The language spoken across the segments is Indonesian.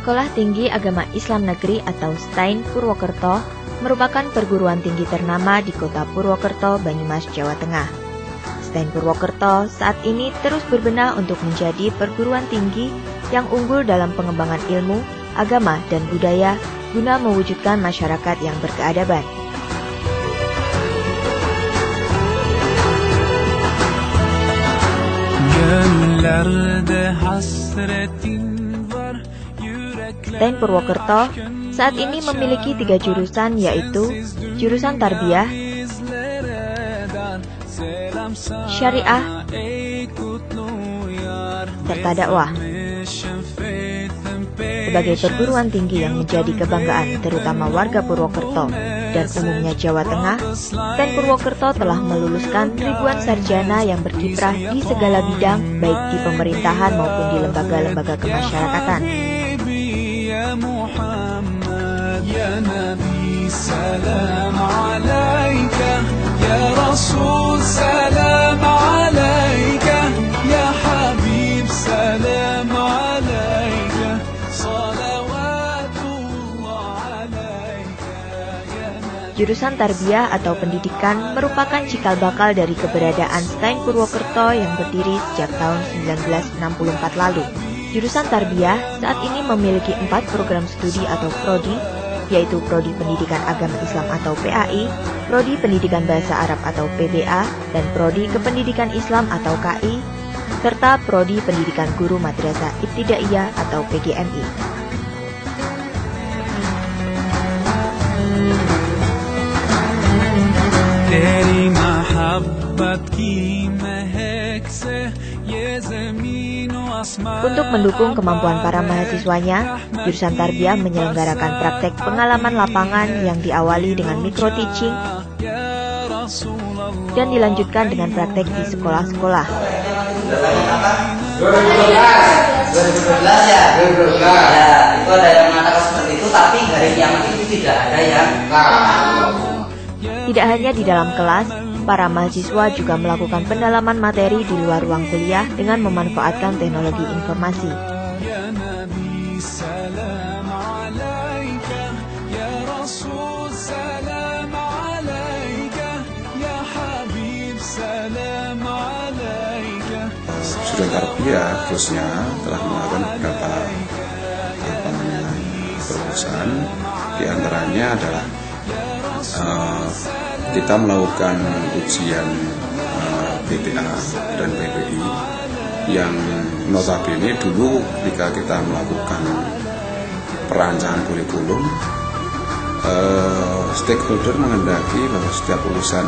Sekolah Tinggi Agama Islam Negeri atau STAIN Purwokerto merupakan perguruan tinggi ternama di kota Purwokerto, Banyumas, Jawa Tengah. STAIN Purwokerto saat ini terus berbenah untuk menjadi perguruan tinggi yang unggul dalam pengembangan ilmu, agama, dan budaya guna mewujudkan masyarakat yang berkeadaban. STAIN Purwokerto saat ini memiliki 3 jurusan, yaitu jurusan Tarbiyah, Syariah, serta dakwah. Sebagai perguruan tinggi yang menjadi kebanggaan terutama warga Purwokerto dan umumnya Jawa Tengah, STAIN Purwokerto telah meluluskan ribuan sarjana yang berkiprah di segala bidang, baik di pemerintahan maupun di lembaga-lembaga kemasyarakatan. Ya Nabi salam alaika, ya Rasul salam alaika, ya Habib salam alaika, salawatullah alaika ya Nabi. Jurusan Tarbiyah atau pendidikan merupakan cikal bakal dari keberadaan STAIN Purwokerto yang berdiri sejak tahun 1964 lalu. Jurusan Tarbiyah saat ini memiliki 4 program studi atau prodi, yaitu Prodi Pendidikan Agama Islam atau PAI, Prodi Pendidikan Bahasa Arab atau PBA, dan Prodi Kependidikan Islam atau KI, serta Prodi Pendidikan Guru Madrasah Ibtidaiyah atau PGMI. Untuk mendukung kemampuan para mahasiswanya, jurusan Tarbiyah menyelenggarakan praktek pengalaman lapangan yang diawali dengan micro-teaching dan dilanjutkan dengan praktek di sekolah-sekolah. 2012 ya? 2012 ya, itu ada yang mengatakan seperti itu, tapi hari kiamat itu tidak ada yang Tidak hanya di dalam kelas, para mahasiswa juga melakukan pendalaman materi di luar ruang kuliah dengan memanfaatkan teknologi informasi. Jurusan Tarbiyah khususnya telah melakukan beberapa terobosan. Di antaranya adalah kita melakukan ujian PTA dan PPI yang notabene dulu ketika kita melakukan perancangan kurikulum, stakeholder menghendaki bahwa setiap lulusan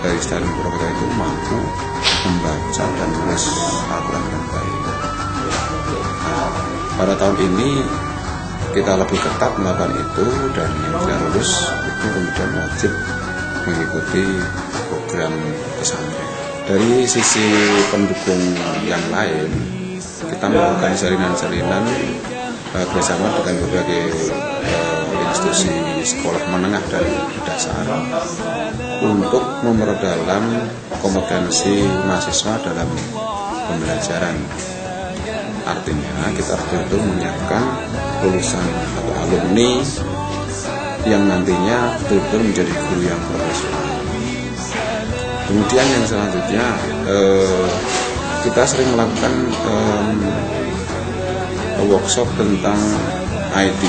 dari STAIN Purwokerto itu mampu membaca dan menulis Al-Quran dengan baik. Pada tahun ini kita lebih ketat melakukan itu, dan yang tidak lulus itu kemudian wajib mengikuti program pesantren. Dari sisi pendukung yang lain, kita melakukan salinan-salinan bersama dengan berbagai institusi sekolah menengah dan dasar untuk memperdalam kompetensi mahasiswa dalam pembelajaran. Artinya kita betul-betul menyiapkan lulusan atau alumni yang nantinya betul-betul menjadi guru yang profesional. Kemudian yang selanjutnya kita sering melakukan workshop tentang IT,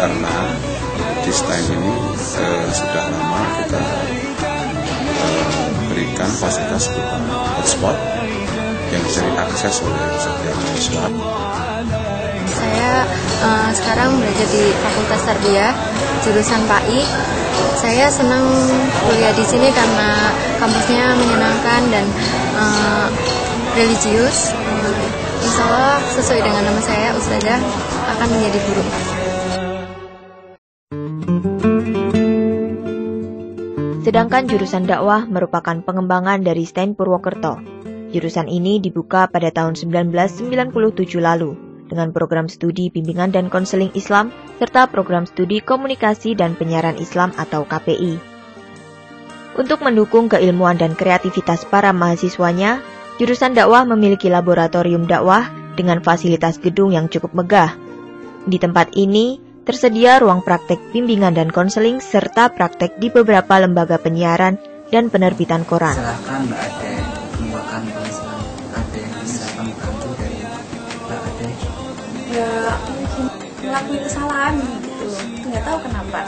karena di STAIN ini sudah lama kita berikan fasilitas hotspot yang bisa diakses oleh setiap mahasiswa. Saya sekarang belajar di Fakultas Tarbiyah, jurusan PAI. Saya senang kuliah di sini karena kampusnya menyenangkan dan religius. Insya Allah sesuai dengan nama saya, Ustazah, akan menjadi guru. Sedangkan jurusan dakwah merupakan pengembangan dari STAIN Purwokerto. Jurusan ini dibuka pada tahun 1997 lalu dengan program studi bimbingan dan konseling Islam serta program studi komunikasi dan penyiaran Islam atau KPI. Untuk mendukung keilmuan dan kreativitas para mahasiswanya, jurusan dakwah memiliki laboratorium dakwah dengan fasilitas gedung yang cukup megah. Di tempat ini tersedia ruang praktek bimbingan dan konseling serta praktek di beberapa lembaga penyiaran dan penerbitan koran. Silakan Mbak Ade membawakan konseling. Ada yang bisa kami bantu dari Mbak Ade? Ya mungkin ngelakuin kesalahan gitu, nggak tahu kenapa.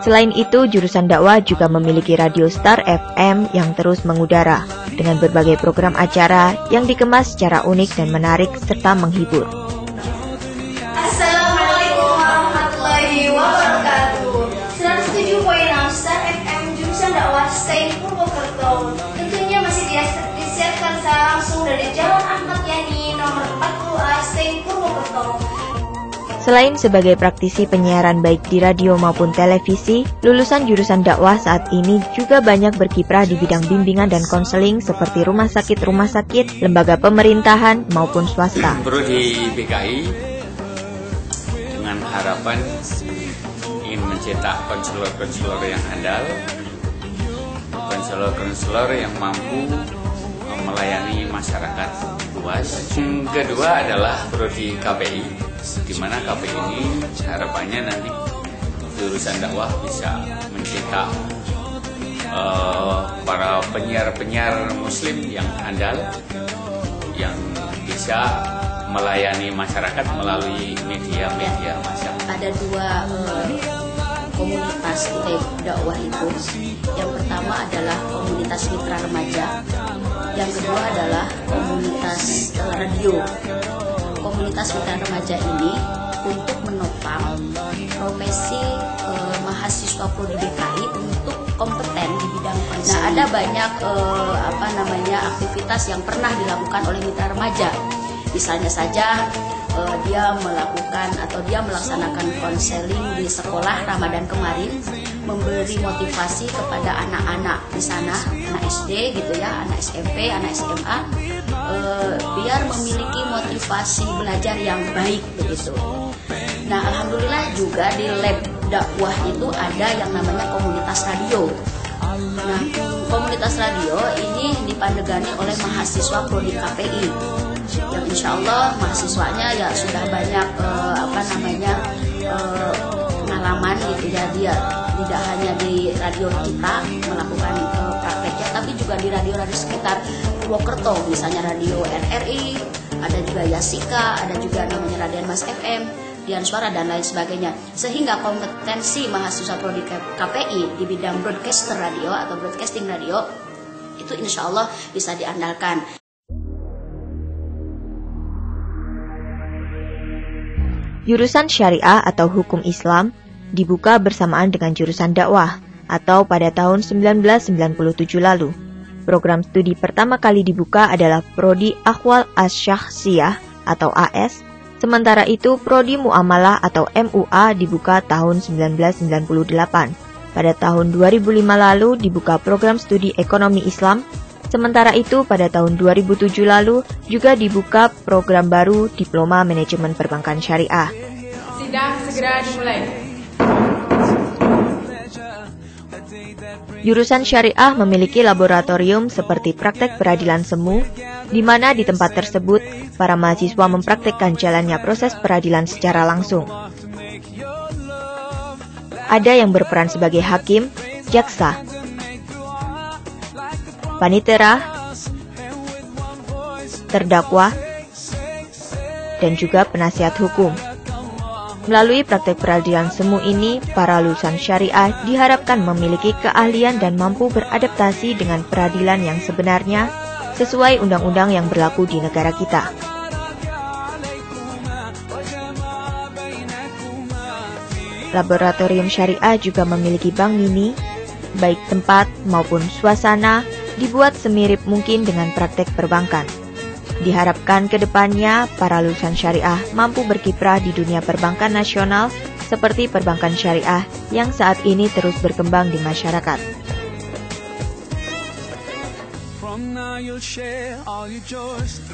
Selain itu, jurusan dakwah juga memiliki radio Star FM yang terus mengudara dengan berbagai program acara yang dikemas secara unik dan menarik serta menghibur. Assalamualaikum warahmatullahi wabarakatuh. 107.6 Star FM jurusan dakwah STAIN Purwokerto. Tentunya masih disiarkan secara langsung dari Jalan Ahmad Yani nomor 40A STAIN Purwokerto. Selain sebagai praktisi penyiaran baik di radio maupun televisi, lulusan jurusan dakwah saat ini juga banyak berkiprah di bidang bimbingan dan konseling seperti rumah sakit, lembaga pemerintahan maupun swasta. Prodi BKI dengan harapan ingin mencetak konselor-konselor yang handal, konselor-konselor yang mampu melayani masyarakat luas. Yang kedua adalah prodi KPI, di mana KPI ini harapannya nanti jurusan dakwah bisa mencetak para penyiar-penyiar muslim yang handal, yang bisa melayani masyarakat melalui media-media masyarakat. Ada dua komunitas dakwah itu. Yang pertama adalah komunitas mitra remaja, yang kedua adalah komunitas radio. Komunitas mitra remaja ini untuk menopang profesi mahasiswa prodi BKI untuk kompeten di bidang konseling. Nah, ada banyak aktivitas yang pernah dilakukan oleh mitra remaja. Misalnya saja dia melaksanakan konseling di sekolah Ramadan kemarin, memberi motivasi kepada anak-anak di sana, anak SD gitu ya, anak SMP, anak SMA, biar memiliki motivasi belajar yang baik begitu. Nah, alhamdulillah juga di lab dakwah itu ada yang namanya komunitas radio. Nah, komunitas radio ini dipandegani oleh mahasiswa prodi KPI. Yang insya Allah mahasiswanya ya sudah banyak pengalaman gitu ya, dia tidak hanya di radio kita melakukan prakteknya, tapi juga di radio-radio sekitar Purwokerto, misalnya radio RRI, ada juga Yasika, ada juga namanya Radian Mas FM, Dian Suara dan lain sebagainya. Sehingga kompetensi mahasiswa prodi KPI di bidang broadcaster radio atau broadcasting radio itu insya Allah bisa diandalkan. Jurusan Syariah atau Hukum Islam dibuka bersamaan dengan jurusan dakwah atau pada tahun 1997 lalu. Program studi pertama kali dibuka adalah Prodi Ahwal Asy-Syakhsiyah atau AS, sementara itu Prodi Muamalah atau MUA dibuka tahun 1998. Pada tahun 2005 lalu dibuka program studi Ekonomi Islam, sementara itu pada tahun 2007 lalu juga dibuka program baru Diploma Manajemen Perbankan Syariah. Sidang segera dimulai. Jurusan Syariah memiliki laboratorium seperti praktek peradilan semu, di mana di tempat tersebut para mahasiswa mempraktekkan jalannya proses peradilan secara langsung. Ada yang berperan sebagai hakim, jaksa, panitera, terdakwa, dan juga penasihat hukum. Melalui praktek peradilan semu ini, para lulusan syariah diharapkan memiliki keahlian dan mampu beradaptasi dengan peradilan yang sebenarnya sesuai undang-undang yang berlaku di negara kita. Laboratorium syariah juga memiliki bank mini, baik tempat maupun suasana dibuat semirip mungkin dengan praktek perbankan. Diharapkan ke depannya, para lulusan syariah mampu berkiprah di dunia perbankan nasional seperti perbankan syariah yang saat ini terus berkembang di masyarakat.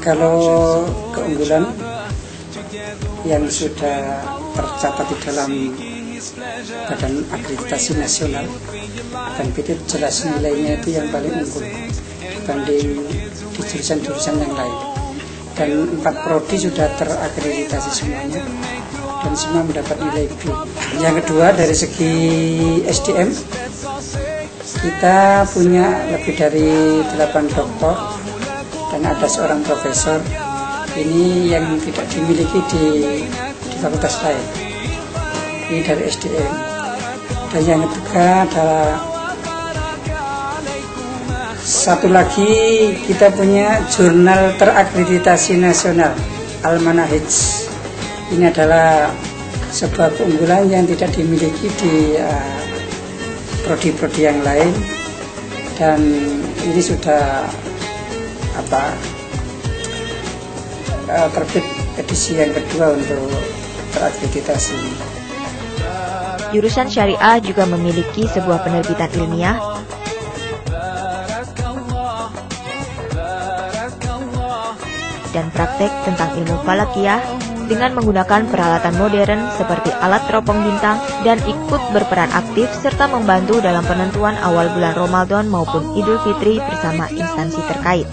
Kalau keunggulan yang sudah tercatat di dalam Badan Akreditasi Nasional dan PT jelas nilainya itu yang paling unggul dibanding di jurusan-jurusan yang lain. dan 4 prodi sudah terakreditasi semuanya dan semua mendapat nilai B. Yang kedua, dari segi SDM kita punya lebih dari 8 doktor dan ada seorang profesor. Ini yang tidak dimiliki di fakultas lain. Ini dari SDM. Dan yang ketiga adalah satu lagi, kita punya jurnal terakreditasi nasional Al-Manahij. Ini adalah sebuah keunggulan yang tidak dimiliki di prodi-prodi yang lain, dan ini sudah terbit edisi yang kedua untuk terakreditasi. Jurusan Syariah juga memiliki sebuah penerbitan ilmiah dan praktek tentang ilmu falakiyah dengan menggunakan peralatan modern seperti alat teropong bintang dan ikut berperan aktif serta membantu dalam penentuan awal bulan Ramadan maupun Idul Fitri bersama instansi terkait.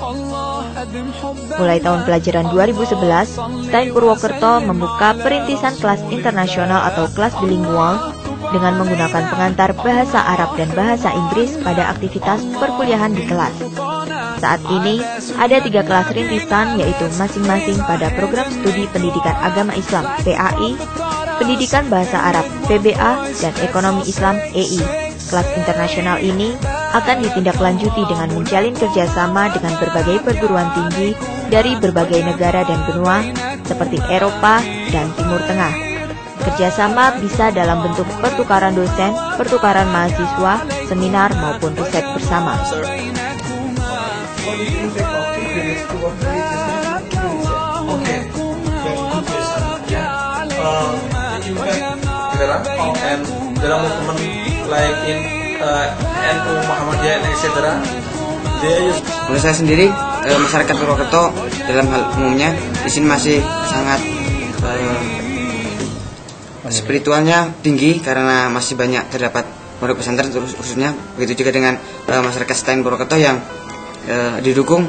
Mulai tahun pelajaran 2011, STAIN Purwokerto membuka perintisan kelas internasional atau kelas bilingual dengan menggunakan pengantar bahasa Arab dan bahasa Inggris pada aktivitas perkuliahan di kelas. Saat ini, ada 3 kelas rintisan, yaitu masing-masing pada program studi pendidikan agama Islam PAI, pendidikan bahasa Arab PBA, dan ekonomi Islam EI. Kelas internasional ini akan ditindaklanjuti dengan menjalin kerjasama dengan berbagai perguruan tinggi dari berbagai negara dan benua seperti Eropa dan Timur Tengah. Kerjasama bisa dalam bentuk pertukaran dosen, pertukaran mahasiswa, seminar maupun riset bersama. There are movement like in NU Muhammadiyah etc. Menurut saya sendiri, masyarakat Purwokerto dalam hal umumnya di sini masih sangat spiritualnya tinggi karena masih banyak terdapat pondok pesantren khususnya. Begitu juga dengan masyarakat STAIN Purwokerto yang didukung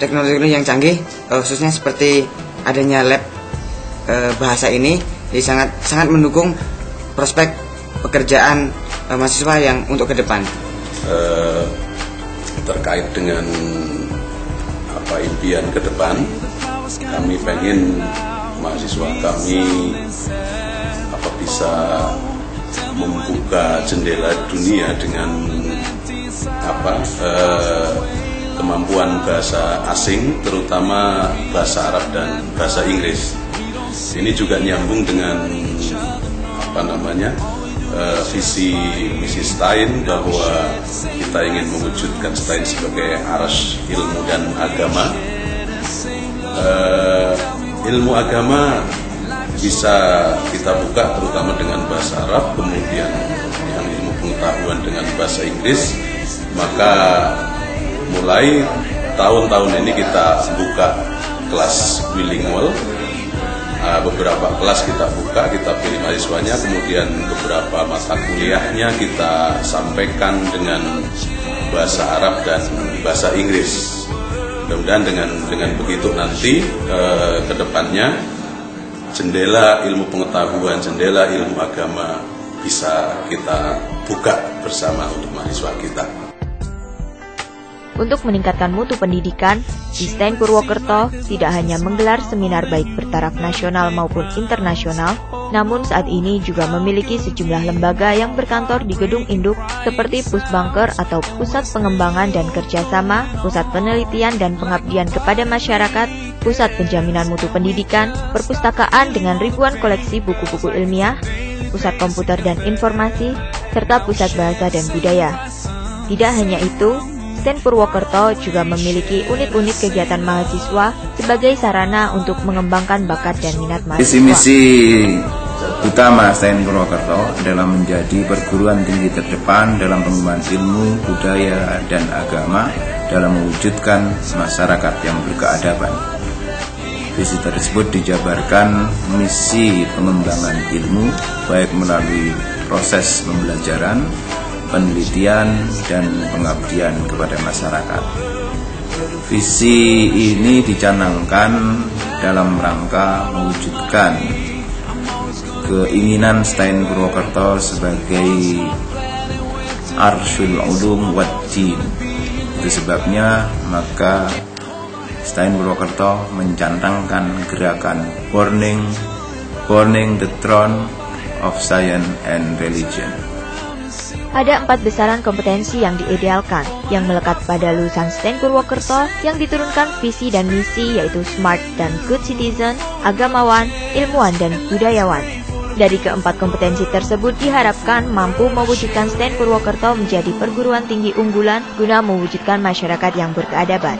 teknologi yang canggih, khususnya seperti adanya lab bahasa ini, jadi sangat mendukung prospek pekerjaan mahasiswa yang untuk ke depan. Terkait dengan impian ke depan, kami pengen mahasiswa kami bisa membuka jendela dunia dengan kemampuan bahasa asing, terutama bahasa Arab dan bahasa Inggris. Ini juga nyambung dengan visi misi STAIN, bahwa kita ingin mewujudkan STAIN sebagai aras ilmu dan agama. Ilmu agama bisa kita buka terutama dengan bahasa Arab, kemudian yang ilmu pengetahuan dengan bahasa Inggris. Maka mulai tahun-tahun ini kita buka kelas bilingual. Beberapa kelas kita buka, kita pilih mahasiswanya, kemudian beberapa mata kuliahnya kita sampaikan dengan bahasa Arab dan bahasa Inggris. Mudah-mudahan dengan begitu nanti ke depannya jendela ilmu pengetahuan, jendela ilmu agama bisa kita buka bersama untuk mahasiswa kita. Untuk meningkatkan mutu pendidikan, di STAIN Purwokerto tidak hanya menggelar seminar baik bertaraf nasional maupun internasional, namun saat ini juga memiliki sejumlah lembaga yang berkantor di gedung induk seperti Pusbanker atau Pusat Pengembangan dan Kerjasama, Pusat Penelitian dan Pengabdian kepada Masyarakat, Pusat Penjaminan Mutu Pendidikan, Perpustakaan dengan ribuan koleksi buku-buku ilmiah, Pusat Komputer dan Informasi, serta Pusat Bahasa dan Budaya. Tidak hanya itu, STAIN Purwokerto juga memiliki unit-unit kegiatan mahasiswa sebagai sarana untuk mengembangkan bakat dan minat mahasiswa. Misi utama STAIN Purwokerto adalah menjadi perguruan tinggi terdepan dalam pengembangan ilmu, budaya, dan agama dalam mewujudkan masyarakat yang berkeadaban. Visi tersebut dijabarkan misi pengembangan ilmu baik melalui proses pembelajaran, penelitian, dan pengabdian kepada masyarakat. Visi ini dicanangkan dalam rangka mewujudkan keinginan STAIN Purwokerto sebagai Arsyul Ulum wad Din. Itu sebabnya maka STAIN Purwokerto mencantangkan gerakan Burning the Throne of Science and Religion. Ada 4 besaran kompetensi yang diidealkan, yang melekat pada lulusan STAIN Purwokerto yang diturunkan visi dan misi, yaitu smart dan good citizen, agamawan, ilmuwan, dan budayawan. Dari keempat kompetensi tersebut diharapkan mampu mewujudkan STAIN Purwokerto menjadi perguruan tinggi unggulan guna mewujudkan masyarakat yang berkeadaban.